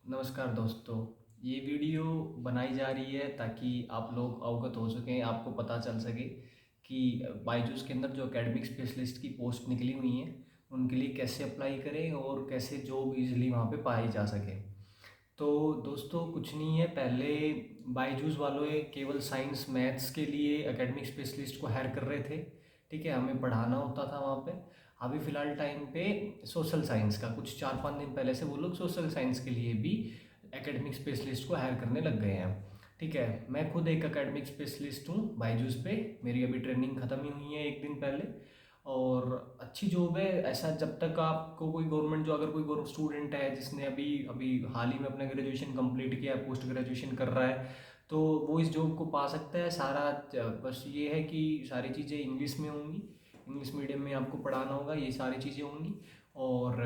नमस्कार दोस्तों। ये वीडियो बनाई जा रही है ताकि आप लोग अवगत हो सकें, आपको पता चल सके कि बायजूस के अंदर जो एकेडमिक स्पेशलिस्ट की पोस्ट निकली हुई हैं उनके लिए कैसे अप्लाई करें और कैसे जॉब इजीली वहाँ पे पाई जा सके। तो दोस्तों कुछ नहीं है, पहले बायजूस वालों केवल साइंस मैथ्स के लिए एकेडमिक स्पेशलिस्ट को हायर कर रहे थे। ठीक है, हमें पढ़ाना होता था वहाँ पे। अभी फ़िलहाल टाइम पे सोशल साइंस का कुछ 4-5 दिन पहले से वो लोग सोशल साइंस के लिए भी एकेडमिक स्पेशलिस्ट को हायर करने लग गए हैं। ठीक है, मैं खुद एक एकेडमिक स्पेशलिस्ट हूँ बायजूस पे। मेरी अभी ट्रेनिंग ख़त्म ही हुई है एक दिन पहले, और अच्छी जॉब है। ऐसा जब तक आपको कोई गवर्नमेंट जो, अगर कोई स्टूडेंट है जिसने अभी अभी हाल ही में अपना ग्रेजुएशन कंप्लीट किया है, पोस्ट ग्रेजुएशन कर रहा है, तो वो इस जॉब को पा सकता है। बस ये है कि सारी चीज़ें इंग्लिश में होंगी, इंग्लिश मीडियम में आपको पढ़ाना होगा, ये सारी चीज़ें होंगी। और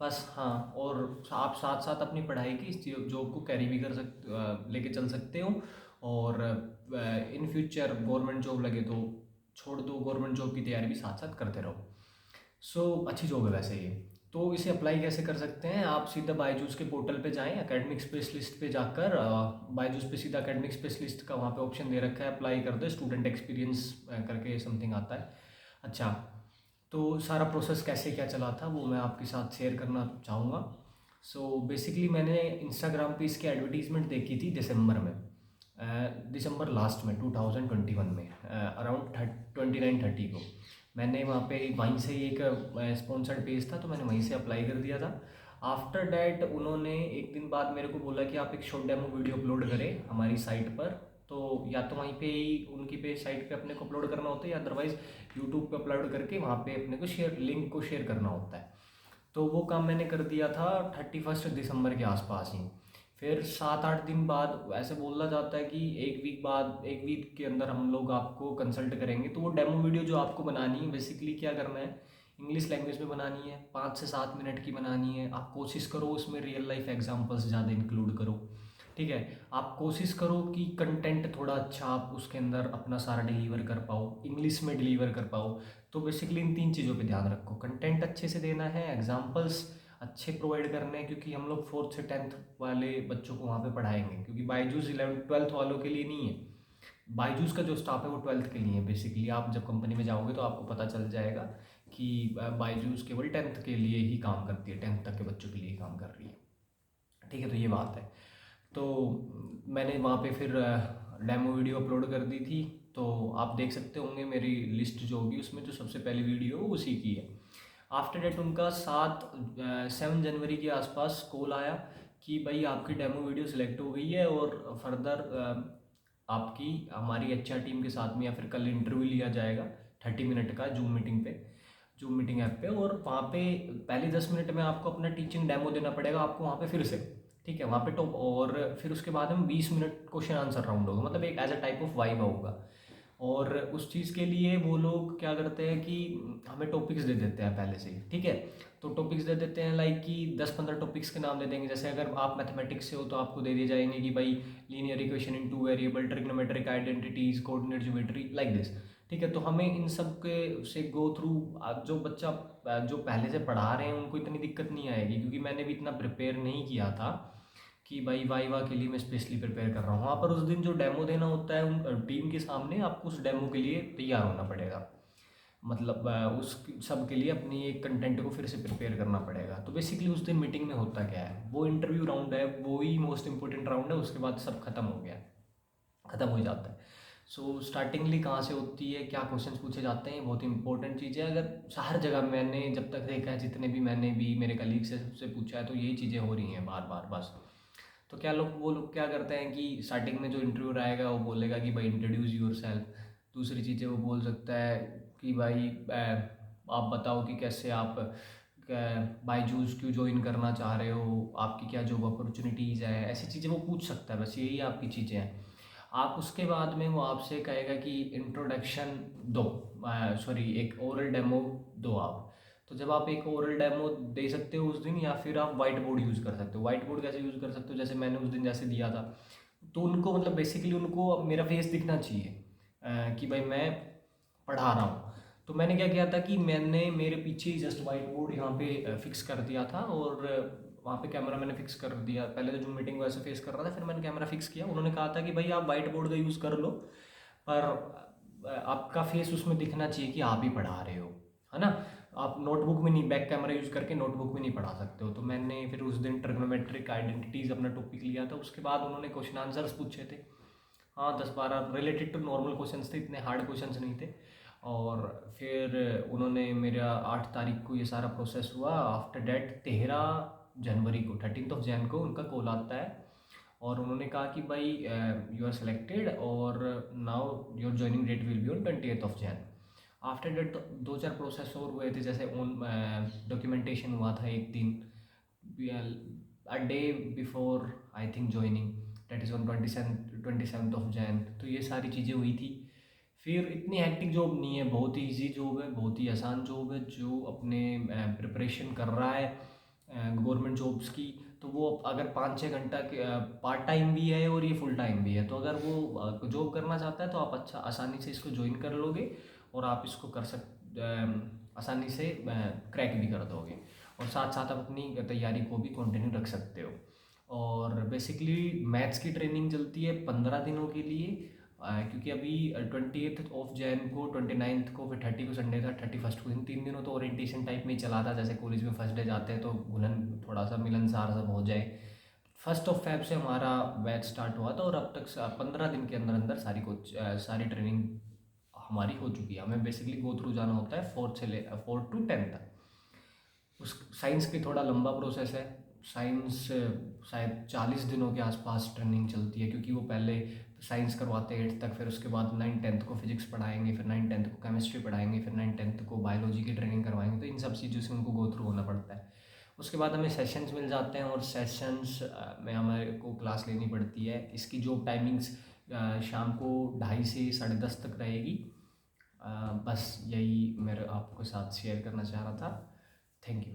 बस हाँ, और आप साथ साथ अपनी पढ़ाई की इस जॉब को कैरी भी कर सकते, लेके चल सकते हो। और इन फ्यूचर गवर्नमेंट जॉब लगे तो छोड़ दो, गवर्नमेंट जॉब की तैयारी भी साथ साथ करते रहो। अच्छी जॉब है वैसे ये। तो इसे अप्लाई कैसे कर सकते हैं? आप सीधा बायजूस के पोर्टल पे जाएं, एकेडमिक स्पेशलिस्ट पे जाकर बायजूस पे सीधा एकेडमिक स्पेशलिस्ट का वहाँ पे ऑप्शन दे रखा है, अप्लाई कर दो। स्टूडेंट एक्सपीरियंस करके समथिंग आता है। अच्छा, तो सारा प्रोसेस कैसे क्या चला था वो मैं आपके साथ शेयर करना चाहूँगा। बेसिकली मैंने इंस्टाग्राम पे इसकी एडवर्टीज़मेंट देखी थी दिसंबर में, दिसंबर लास्ट में 2021 में, अराउंड 29-30 को। मैंने वहाँ पे वहीं से ही एक स्पॉन्सर्ड पेज था, तो मैंने वहीं से अप्लाई कर दिया था। आफ्टर डैट उन्होंने एक दिन बाद मेरे को बोला कि आप एक शॉर्ट डेमो वीडियो अपलोड करें हमारी साइट पर। तो या तो वहीं पे ही उनकी पेज साइट पे अपने को अपलोड करना होता है, या अदरवाइज़ यूट्यूब पे अपलोड करके वहाँ पे अपने को लिंक को शेयर करना होता है। तो वो काम मैंने कर दिया था 31 दिसंबर के आसपास ही। फिर 7-8 दिन बाद ऐसे बोला जाता है कि एक वीक बाद, एक वीक के अंदर हम लोग आपको कंसल्ट करेंगे। तो वो डेमो वीडियो जो आपको बनानी है, बेसिकली क्या करना है, इंग्लिश लैंग्वेज में बनानी है, 5 से 7 मिनट की बनानी है। आप कोशिश करो उसमें रियल लाइफ एग्जांपल्स ज़्यादा इंक्लूड करो। ठीक है, आप कोशिश करो कि कंटेंट थोड़ा अच्छा आप उसके अंदर अपना सारा डिलीवर कर पाओ, इंग्लिश में डिलीवर कर पाओ। तो बेसिकली इन 3 चीज़ों पे ध्यान रखो, कंटेंट अच्छे से देना है, एग्जांपल्स अच्छे प्रोवाइड करने हैं, क्योंकि हम लोग 4th से 10th वाले बच्चों को वहाँ पे पढ़ाएंगे, क्योंकि बायजूस 11th-12th वालों के लिए नहीं है। बायजूस का जो स्टाफ है वो 12th के लिए है। बेसिकली आप जब कंपनी में जाओगे तो आपको पता चल जाएगा कि बायजूस केवल 10th के लिए ही काम करती है, 10th तक के बच्चों के लिए ही काम कर रही है। ठीक है, तो ये बात है। तो मैंने वहाँ पे फिर डेमो वीडियो अपलोड कर दी थी। तो आप देख सकते होंगे मेरी लिस्ट जो होगी उसमें जो सबसे पहली वीडियो उसी की है। आफ्टर डेट उनका 7 जनवरी के आसपास कॉल आया कि भाई आपकी डेमो वीडियो सिलेक्ट हो गई है, और फर्दर आपकी हमारी HR टीम के साथ में या फिर कल इंटरव्यू लिया जाएगा 30 मिनट का जूम मीटिंग पे, जूम मीटिंग ऐप पे। और वहाँ पे पहले 10 मिनट में आपको अपना टीचिंग डेमो देना पड़ेगा आपको वहाँ पे फिर से। ठीक है, वहाँ पे टॉप, और फिर उसके बाद में 20 मिनट क्वेश्चन आंसर राउंड होगा, मतलब एक as a type of viva होगा। और उस चीज़ के लिए वो लोग क्या करते हैं कि हमें टॉपिक्स दे देते हैं पहले से ही। ठीक है, तो टॉपिक्स दे देते हैं लाइक कि 10-15 टॉपिक्स के नाम दे देंगे। जैसे अगर आप मैथमेटिक्स से हो तो आपको दे दिए जाएंगे कि भाई linear equation in 2 variable, trigonometric identities, coordinate geometry, like this. ठीक है, तो हमें इन सब के से गो थ्रू, जो बच्चा जो पहले से पढ़ा रहे हैं उनको इतनी दिक्कत नहीं आएगी, क्योंकि मैंने भी इतना प्रिपेयर नहीं किया था कि भाई वाइवा के लिए मैं स्पेशली प्रिपेयर कर रहा हूँ। वहाँ पर उस दिन जो डेमो देना होता है उन टीम के सामने, आपको उस डेमो के लिए तैयार होना पड़ेगा। मतलब उस सब के लिए अपनी एक कंटेंट को फिर से प्रिपेयर करना पड़ेगा। तो बेसिकली उस दिन मीटिंग में होता क्या है, वो इंटरव्यू राउंड है, वो ही मोस्ट इंपॉर्टेंट राउंड है। उसके बाद सब खत्म हो गया, खत्म हो जाता है। स्टार्टिंगली कहाँ से होती है, क्या क्वेश्चंस पूछे जाते हैं, बहुत इंपॉर्टेंट चीज़ है। अगर हर जगह मैंने जब तक देखा है, जितने भी मैंने भी मेरे कलीग से सबसे पूछा है, तो यही चीज़ें हो रही हैं बार बार बस। तो वो लोग क्या करते हैं कि स्टार्टिंग में जो इंटरव्यू रहेगा वो बोलेगा कि भाई इंट्रोड्यूस यूर सेल्फ। दूसरी चीज़ें वो बोल सकता है कि भाई आप बताओ कि कैसे आप बायजूस क्यों ज्वाइन करना चाह रहे हो, आपकी क्या जॉब अपॉर्चुनिटीज़ है, ऐसी चीज़ें वो पूछ सकता है। बस यही आपकी चीज़ें हैं। आप उसके बाद में वो आपसे कहेगा कि इंट्रोडक्शन दो, सॉरी एक ओरल डेमो दो आप। तो जब आप एक ओरल डेमो दे सकते हो उस दिन, या फिर आप वाइट बोर्ड यूज़ कर सकते हो। वाइट बोर्ड कैसे यूज़ कर सकते हो, जैसे मैंने उस दिन जैसे दिया था, तो उनको मतलब बेसिकली उनको मेरा फेस दिखना चाहिए, कि भाई मैं पढ़ा रहा हूँ। तो मैंने क्या किया था कि मैंने मेरे पीछे ही जस्ट वाइट बोर्ड यहाँ पे फिक्स कर दिया था, और वहाँ पे कैमरा मैंने फिक्स कर दिया। पहले तो जूम मीटिंग वैसे फेस कर रहा था, फिर मैंने कैमरा फिक्स किया। उन्होंने कहा था कि भाई आप वाइट बोर्ड का यूज़ कर लो, पर आपका फेस उसमें दिखना चाहिए कि आप ही पढ़ा रहे हो, है ना। आप नोटबुक में नहीं, बैक कैमरा यूज़ करके नोटबुक में नहीं पढ़ा सकते हो। तो मैंने फिर उस दिन ट्रिग्नोमेट्रिक आइडेंटिटीज़ अपना टॉपिक लिया था। उसके बाद उन्होंने क्वेश्चन आंसर्स पूछे थे, हाँ 10-12 रिलेटेड टू नॉर्मल क्वेश्चंस थे, इतने हार्ड क्वेश्चंस नहीं थे। और फिर उन्होंने मेरा 8 तारीख को ये सारा प्रोसेस हुआ। आफ्टर डेट 13 जनवरी को, 13 को उनका कॉल आता है और उन्होंने कहा कि भाई यू आर सेलेक्टेड और now your joining date will be on 20 Jan. After date 2-4 process और हुए थे, जैसे ओन डॉक्यूमेंटेशन हुआ था एक दिन, a day before I think joining, that is on 27 तो ये सारी चीज़ें हुई थी। फिर इतनी हेक्टिक जॉब नहीं है, बहुत ही इजी जॉब है, बहुत ही आसान जॉब है। जो अपने प्रिपरेशन कर रहा है गवर्नमेंट जॉब्स की, तो वो अगर 5-6 घंटा के पार्ट टाइम भी है और ये फुल टाइम भी है, तो अगर वो जॉब करना चाहता है तो आप अच्छा आसानी से इसको ज्वाइन कर लोगे और आप इसको कर आसानी से क्रैक भी कर दोगे, और साथ साथ आप अपनी तैयारी को भी कंटिन्यू रख सकते हो। और बेसिकली मैथ्स की ट्रेनिंग चलती है 15 दिनों के लिए, क्योंकि अभी 20 जैन को, 29 को, फिर 30 को संडे था, 31 को, इन 3 दिनों तो ओरिएंटेशन टाइप में ही चला था। जैसे कॉलेज में फर्स्ट डे जाते हैं तो घुलन थोड़ा सा मिलनसार सब हो जाए। 1 फेब से हमारा बैच स्टार्ट हुआ था और अब तक 15 दिन के अंदर अंदर सारी ट्रेनिंग हमारी हो चुकी है। हमें बेसिकली गो थ्रू जाना होता है 4 to 10 तक। उस साइंस की थोड़ा लंबा प्रोसेस है। साइंस शायद 40 दिनों के आसपास ट्रेनिंग चलती है, क्योंकि वो पहले साइंस करवाते हैं 8th तक, फिर उसके बाद 9th-10th को फिजिक्स पढ़ाएंगे, फिर 9th-10th को केमिस्ट्री पढ़ाएंगे, फिर 9th-10th को बायोलॉजी की ट्रेनिंग करवाएंगे। तो इन सब चीज़ों से उनको गो थ्रू होना पड़ता है। उसके बाद हमें सेशंस मिल जाते हैं और सेशंस में हमारे को क्लास लेनी पड़ती है। इसकी जॉब टाइमिंग्स शाम को 2:30 से 10:30 तक रहेगी। बस यही मेरे आपको साथ शेयर करना चाह रहा था। Thank you.